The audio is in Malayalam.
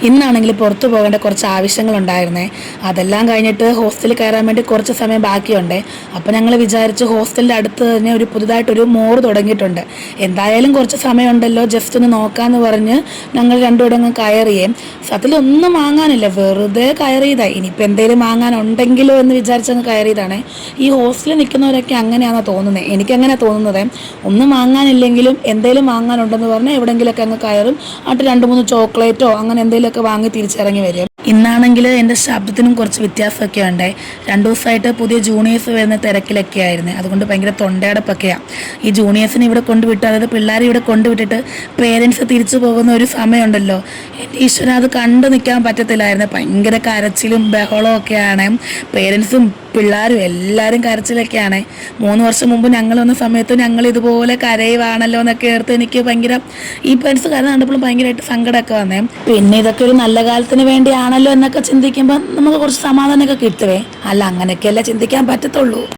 ഇന്നാണെങ്കിൽ പുറത്തു പോകേണ്ട കുറച്ച് ആവശ്യങ്ങളുണ്ടായിരുന്നേ. അതെല്ലാം കഴിഞ്ഞിട്ട് ഹോസ്റ്റലിൽ കയറാൻ വേണ്ടി കുറച്ച് സമയം ബാക്കിയുണ്ട്. അപ്പോൾ ഞങ്ങൾ വിചാരിച്ചു ഹോസ്റ്റലിൻ്റെ അടുത്ത് തന്നെ ഒരു പുതുതായിട്ടൊരു മോറ് തുടങ്ങിയിട്ടുണ്ട്, എന്തായാലും കുറച്ച് സമയമുണ്ടല്ലോ, ജസ്റ്റ് ഒന്ന് നോക്കാമെന്ന് പറഞ്ഞ് ഞങ്ങൾ രണ്ടുകൂടെ അങ്ങ് കയറിയേ. സത്യത്തിലൊന്നും വാങ്ങാനില്ല, വെറുതെ കയറിയതാണ്. ഇനിയിപ്പോൾ എന്തെങ്കിലും വാങ്ങാനുണ്ടെങ്കിലോ എന്ന് വിചാരിച്ചങ്ങ് കയറിയതാണ്. ഈ ഹോസ്റ്റലിൽ നിൽക്കുന്നവരൊക്കെ അങ്ങനെയാണോ തോന്നുന്നത്? എനിക്കങ്ങനെ തോന്നുന്നത്. ഒന്നും വാങ്ങാനില്ലെങ്കിലും എന്തെങ്കിലും വാങ്ങാനുണ്ടെന്ന് പറഞ്ഞാൽ എവിടെയെങ്കിലുമൊക്കെ അങ്ങ് കയറും, എന്നിട്ട് 2-3 ചോക്ലേറ്റോ അങ്ങനെ എന്തെങ്കിലുമൊക്കെ വാങ്ങി തിരിച്ചിറങ്ങി വരും. ഇന്നാണെങ്കിൽ എൻ്റെ ശബ്ദത്തിനും കുറച്ച് വ്യത്യാസമൊക്കെ ഉണ്ട്. 2 ദിവസമായിട്ട് പുതിയ ജൂനിയേഴ്സ് വരുന്ന തിരക്കിലൊക്കെ ആയിരുന്നു, അതുകൊണ്ട് ഭയങ്കര തൊണ്ടയടപ്പൊക്കെയാണ്. ഈ ജൂനിയേഴ്സിനെ ഇവിടെ കൊണ്ടുവിട്ട്, അതായത് പിള്ളേരെ ഇവിടെ കൊണ്ടുവിട്ടിട്ട് പേരൻസ് തിരിച്ചു പോകുന്ന ഒരു സമയമുണ്ടല്ലോ, എൻ്റെ ഈശ്വര, അത് കണ്ടു നിൽക്കാൻ പറ്റത്തില്ലായിരുന്നു. ഭയങ്കര കരച്ചിലും ബഹളവും ഒക്കെയാണ്. പേരൻസും പിള്ളേരും എല്ലാവരും കരച്ചിലൊക്കെയാണ്. 3 വർഷം മുമ്പ് ഞങ്ങൾ വന്ന സമയത്ത് ഞങ്ങൾ ഇതുപോലെ കരയുവാണല്ലോ എന്നൊക്കെ ഓർത്ത് എനിക്ക് ഭയങ്കര, ഈ പേരൻസ് കരഞ്ഞ് കണ്ടപ്പോഴും ഭയങ്കരമായിട്ട് സങ്കടമൊക്കെ വന്നേ. പിന്നെ ഇതൊക്കെ ഒരു നല്ല കാലത്തിന് വേണ്ടിയാണല്ലോ എന്നൊക്കെ ചിന്തിക്കുമ്പോൾ നമുക്ക് കുറച്ച് സമാധാനമൊക്കെ കിട്ടുവേ. അല്ല, അങ്ങനെയൊക്കെയല്ല ചിന്തിക്കാൻ പറ്റത്തുള്ളൂ.